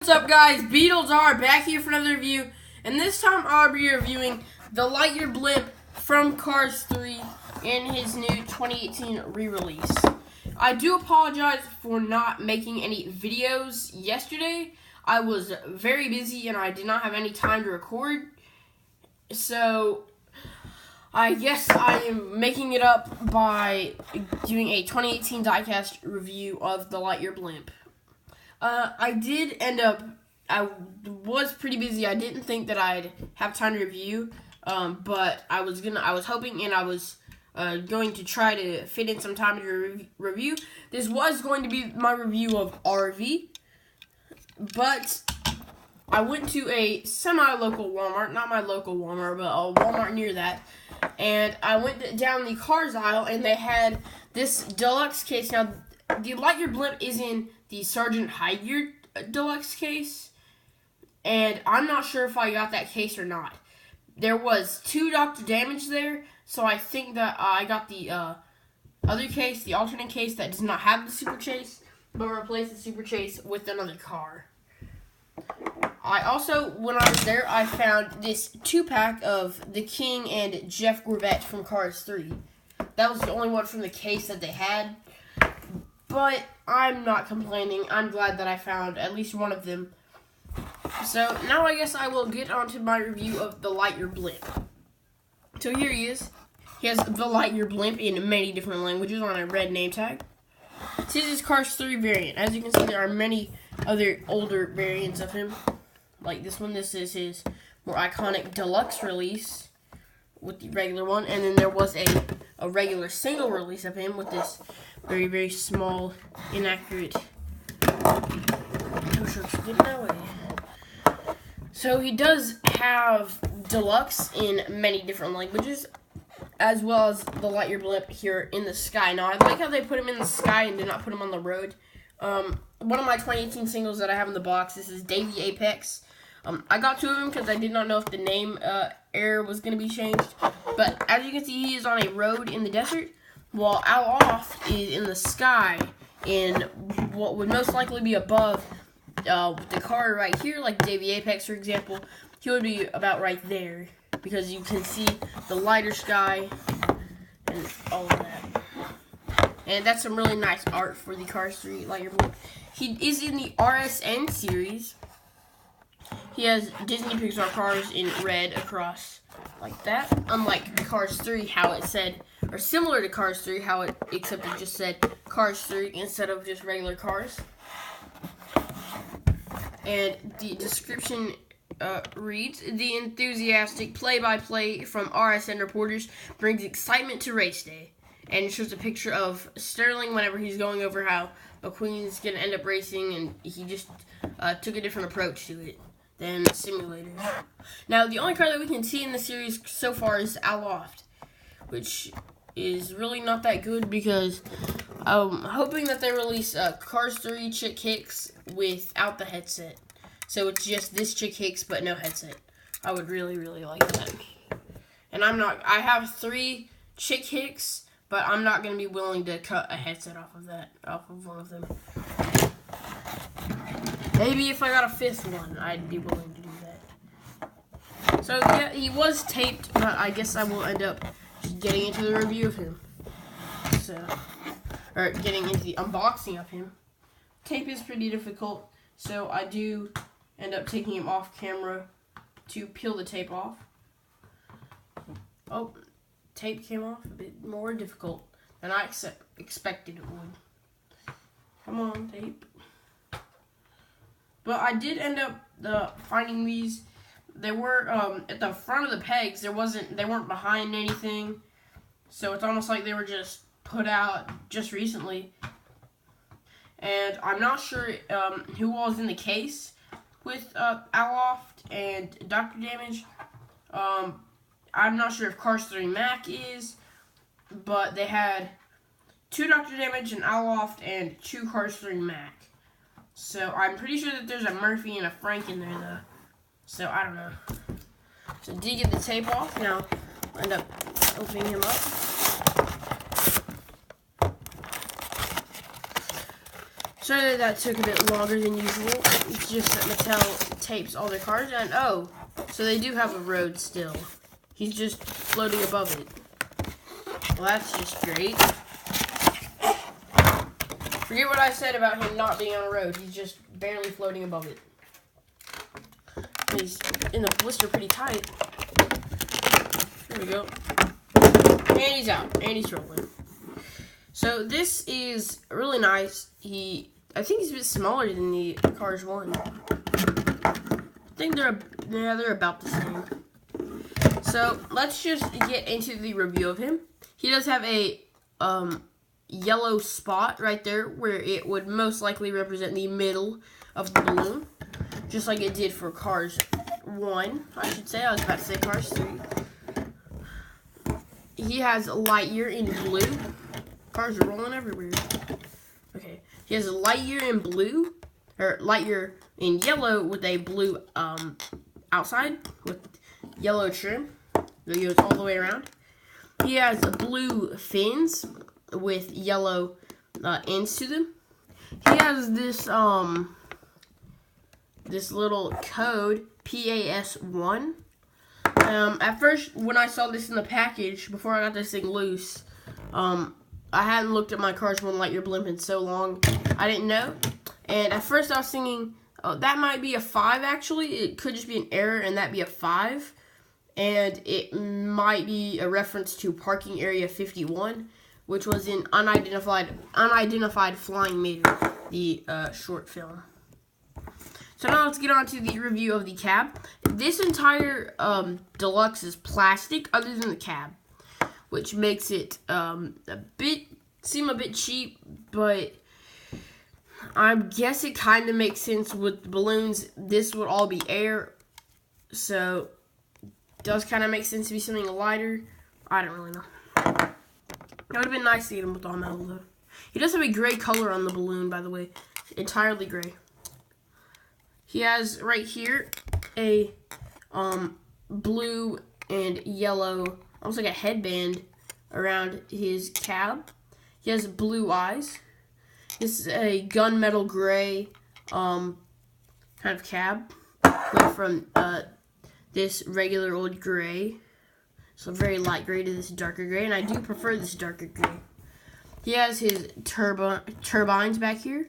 What's up, guys? Beatles are back here for another review, and this time I'll be reviewing the Lightyear Blimp from Cars 3 in his new 2018 re-release. I do apologize for not making any videos yesterday. I was very busy and I did not have any time to record, so I guess I am making it up by doing a 2018 diecast review of the Lightyear Blimp. I was pretty busy. I didn't think that I'd have time to review, but I was hoping, and I was going to try to fit in some time to review. This was going to be my review of RV, but I went to a semi-local Walmart, not my local Walmart, but a Walmart near that, and I went down the Cars aisle, and they had this deluxe case. Now, the Lightyear Blimp is in the Sergeant Highgear deluxe case, and I'm not sure if I got that case or not. There was 2 Dr. Damage there, so I think that I got the other case, the alternate case that does not have the Super Chase, but replaced the Super Chase with another car. I also, when I was there, I found this 2-pack of the King and Jeff Gorvette from Cars 3. That was the only one from the case that they had. But I'm not complaining. I'm glad that I found at least one of them. So now I guess I will get on to my review of the Lightyear Blimp. So here he is. He has the Lightyear Blimp in many different languages on a red name tag. This is his Cars 3 variant. As you can see, there are many other older variants of him. Like this one. This is his more iconic deluxe release with the regular one. And then there was a regular single release of him with this very, very small, inaccurate. So he does have deluxe in many different languages, as well as the Lightyear Blimp here in the sky. Now, I like how they put him in the sky and did not put him on the road. One of my 2018 singles that I have in the box, this is Davey Apex. I got 2 of them because I did not know if the name error was going to be changed. But as you can see, he is on a road in the desert, while Aloft is in the sky in what would most likely be above the car right here, like Davey Apex, for example. He would be about right there because you can see the lighter sky and all of that. And that's some really nice art for the Cars 3 Lightyear Blimp. He is in the RSN series. He has Disney Pixar cars in red across like that. Unlike Cars 3, how it said, or similar to Cars 3, except it just said Cars 3 instead of just regular cars. And the description reads, the enthusiastic play-by-play from RSN reporters brings excitement to race day. And it shows a picture of Sterling whenever he's going over how McQueen's going to end up racing, and he just took a different approach to it than simulators. Now, the only car that we can see in the series so far is Aloft, which is really not that good because I'm hoping that they release Cars 3 Chick Hicks without the headset. So it's just this Chick Hicks but no headset. I would really, really like that. And I have 3 Chick Hicks, but I'm not going to be willing to cut a headset off of one of them. Maybe if I got a 5th one, I'd be willing to do that. So yeah, he was taped, but I guess I will end up just getting into the review of him. Or getting into the unboxing of him. Tape is pretty difficult, so I do end up taking him off camera to peel the tape off. Oh, tape came off a bit more difficult than I expected it would. Come on, tape. But I did end up finding these. They were at the front of the pegs. They weren't behind anything, so it's almost like they were just put out just recently. And I'm not sure who was in the case with Aloft and Dr. Damage. I'm not sure if Cars 3 Mac is, but they had 2 Dr. Damage, an Aloft, and 2 Cars 3 Mac. So I'm pretty sure that there's a Murphy and a Frank in there, though. So I don't know. So did get the tape off. Now I'll end up opening him up. Sorry that took a bit longer than usual. It's just that Mattel tapes all their cars, and oh, so they do have a road still. He's just floating above it. Well, that's just great. Forget what I said about him not being on a road. He's just barely floating above it. He's in the blister pretty tight. There we go. And he's out. And he's rolling. So this is really nice. I think he's a bit smaller than the Cars 1. I think they're about the same. So let's just get into the review of him. He does have a yellow spot right there where it would most likely represent the middle of the balloon, just like it did for Cars 1, I should say. I was about to say Cars 3. He has Lightyear in blue. Cars are rolling everywhere. Okay. He has a Lightyear in blue, or Lightyear in yellow with a blue outside with yellow trim that goes all the way around. He has blue fins with yellow ends to them. He has this this little code PAS1. At first, when I saw this in the package, before I got this thing loose, I hadn't looked at my Cars 1 Lightyear blimp in so long, I didn't know. And at first I was thinking, oh, that might be a 5 actually. It could just be an error and that be a 5. And it might be a reference to Parking Area 51, which was in Unidentified Flying Mater, the short film. So now let's get on to the review of the cab. This entire deluxe is plastic other than the cab, which makes it seem a bit cheap, but I guess it kind of makes sense with the balloons. This would all be air, so it does kind of make sense to be something lighter. I don't really know. It would have been nice to get him with all metal, though. He does have a gray color on the balloon, by the way. Entirely gray. He has, right here, a blue and yellow, almost like a headband around his cab. He has blue eyes. This is a gunmetal gray kind of cab. Went from this regular old gray, so very light gray, to this darker gray, and I do prefer this darker gray. He has his turbines back here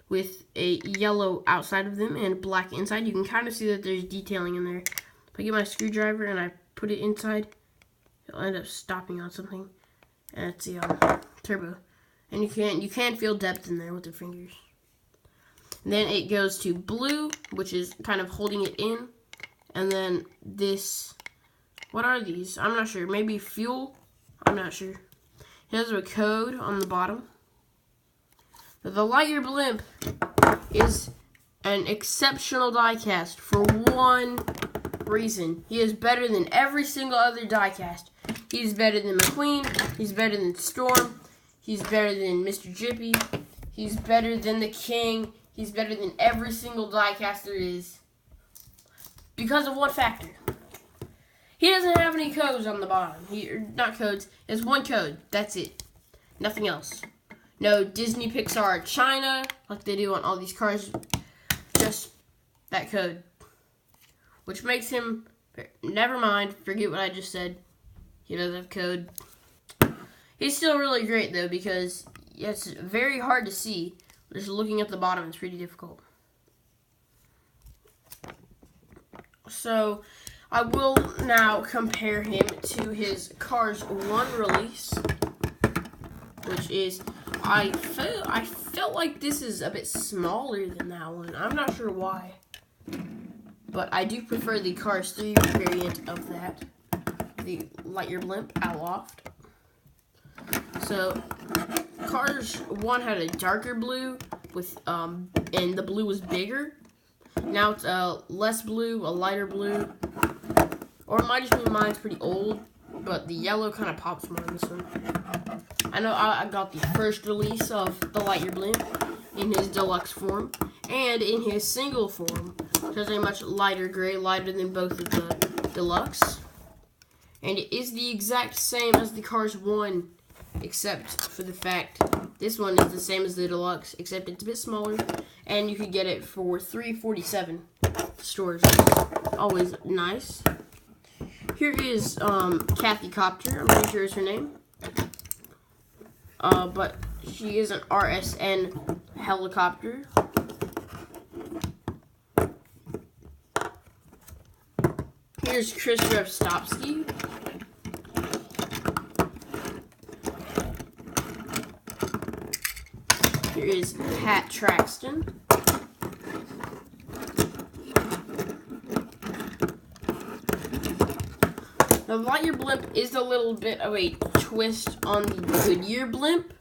with a yellow outside of them and black inside. You can kind of see that there's detailing in there. If I get my screwdriver and I put it inside, it'll end up stopping on something. And it's the turbo. And you can feel depth in there with your fingers. And then it goes to blue, which is kind of holding it in. And then this, what are these? I'm not sure. Maybe fuel? I'm not sure. It has a code on the bottom. The Lightyear blimp is an exceptional diecast for one reason. He is better than every single other diecast. He's better than McQueen. He's better than Storm. He's better than Mr. Jippy. He's better than the King. He's better than every single diecast there is. Because of one factor. He doesn't have any codes on the bottom. Not codes. It's one code. That's it. Nothing else. No Disney, Pixar, China, like they do on all these cars. Just that code. Which makes him, never mind, forget what I just said. He doesn't have code. He's still really great, though, because it's very hard to see. Just looking at the bottom is pretty difficult. So, I will now compare him to his Cars 1 release, which is, I felt like this is a bit smaller than that one. I'm not sure why. But I do prefer the Cars 3 variant of that. The Lightyear blimp at Loft. So, Cars 1 had a darker blue with and the blue was bigger. Now it's less blue, a lighter blue. Or it might just be mine's pretty old, but the yellow kind of pops more in this one. I know I got the first release of the Lightyear blimp in his deluxe form and in his single form. It has a much lighter gray, lighter than both of the deluxe. And it is the exact same as the Cars 1, except for the fact This one is the same as the deluxe, except it's a bit smaller, and you could get it for $3.47. Stores, always nice. Here is Kathy Copter. I'm pretty sure is her name. But she is an RSN helicopter. Here's Chris Revstopski. Here is Pat Traxton. The Lightyear blimp is a little bit of a twist on the Goodyear blimp,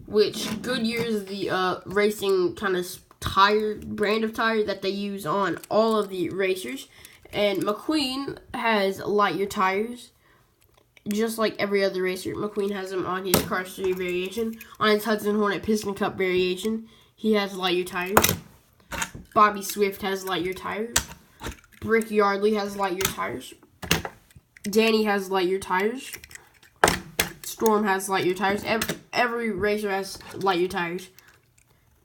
which Goodyear is the racing kind of brand of tire that they use on all of the racers. And McQueen has Lightyear tires, just like every other racer. McQueen has them on his Cars 3 variation. On his Hudson Hornet Piston Cup variation, he has Lightyear tires. Bobby Swift has Lightyear tires. Brick Yardley has Lightyear tires. Danny has Lightyear tires. Storm has Lightyear tires. Every racer has Lightyear tires.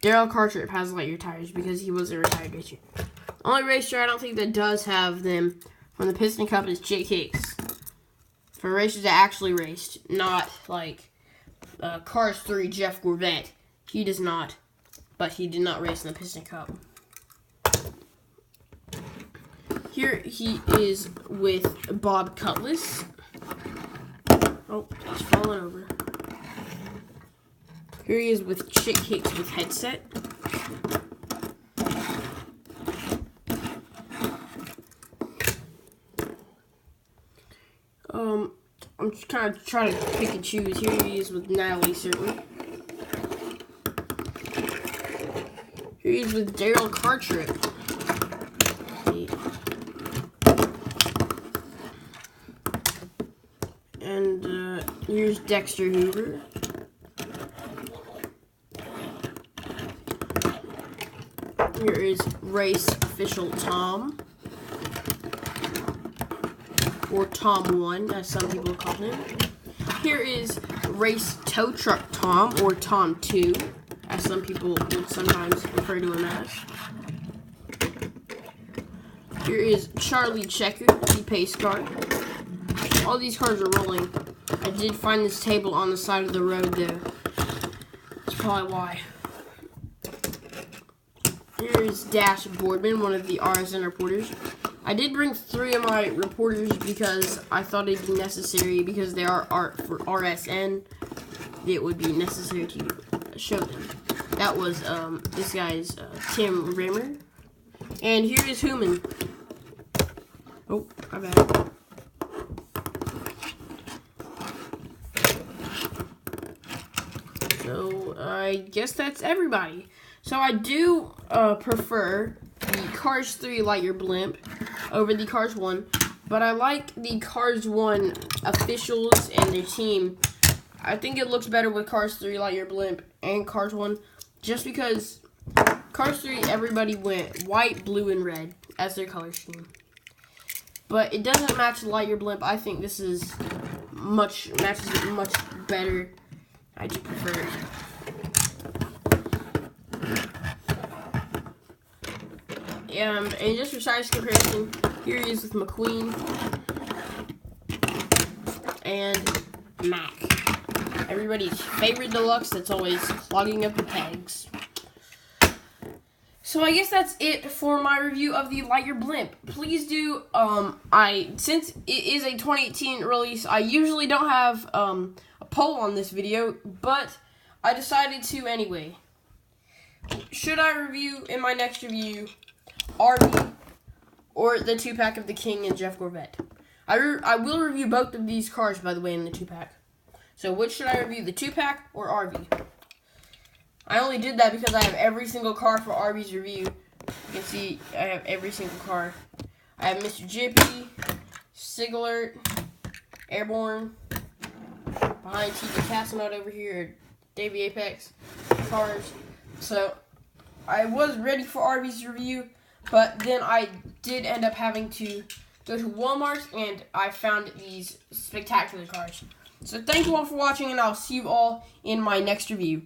Daryl Cartrip has Lightyear tires because he was a retired racer. Only racer I don't think that does have them from the Piston Cup is Jake Hicks. For racers that actually raced, not like Cars 3 Jeff Gorvette. He does not, but he did not race in the Piston Cup. Here he is with Bob Cutlass. Oh, he's falling over. Here he is with Chick Hicks with headset. I'm just kind of trying to pick and choose. Here he is with Natalie, certainly. Here he is with Daryl Cartrip. And here's Dexter Hoover. Here is Race Official Tom. Or Tom 1, as some people call him. Here is Race Tow Truck Tom, or Tom 2, as some people would sometimes refer to him as. Here is Charlie Checker, the pace car. All these cars are rolling. I did find this table on the side of the road, though. That's probably why. Here is Dash Boardman, one of the RSN reporters. I did bring 3 of my reporters because I thought it'd be necessary, because they are for RSN, it would be necessary to show them. That was this guy's Tim Rimmer. And here is Human. Oh, my bad. So, I guess that's everybody. So, I do prefer the Cars 3 Lightyear blimp over the Cars 1, but I like the Cars 1 officials and their team. I think it looks better with Cars 3 Lightyear blimp and Cars 1, just because Cars 3 everybody went white, blue, and red as their color scheme. But it doesn't match the Lightyear blimp. I think this is matches it much better. I do prefer it. And just for size comparison, here he is with McQueen and Mac. Everybody's favorite deluxe that's always clogging up the pegs. So I guess that's it for my review of the Lightyear blimp. Please do, since it is a 2018 release, I usually don't have a poll on this video, but I decided to anyway. Should I review in my next review RV or the 2-pack of the King and Jeff Gorvette? I will review both of these cars, by the way, in the 2-pack. So which should I review, the 2-pack or RV? I only did that because I have every single car for RV's review. You can see I have every single car. I have Mr. Jippy, Siglert, Airborne, behind TJ Casanot over here, Davey Apex, cars. So I was ready for RV's review, but then I did end up having to go to Walmart and I found these spectacular cars. So thank you all for watching, and I'll see you all in my next review.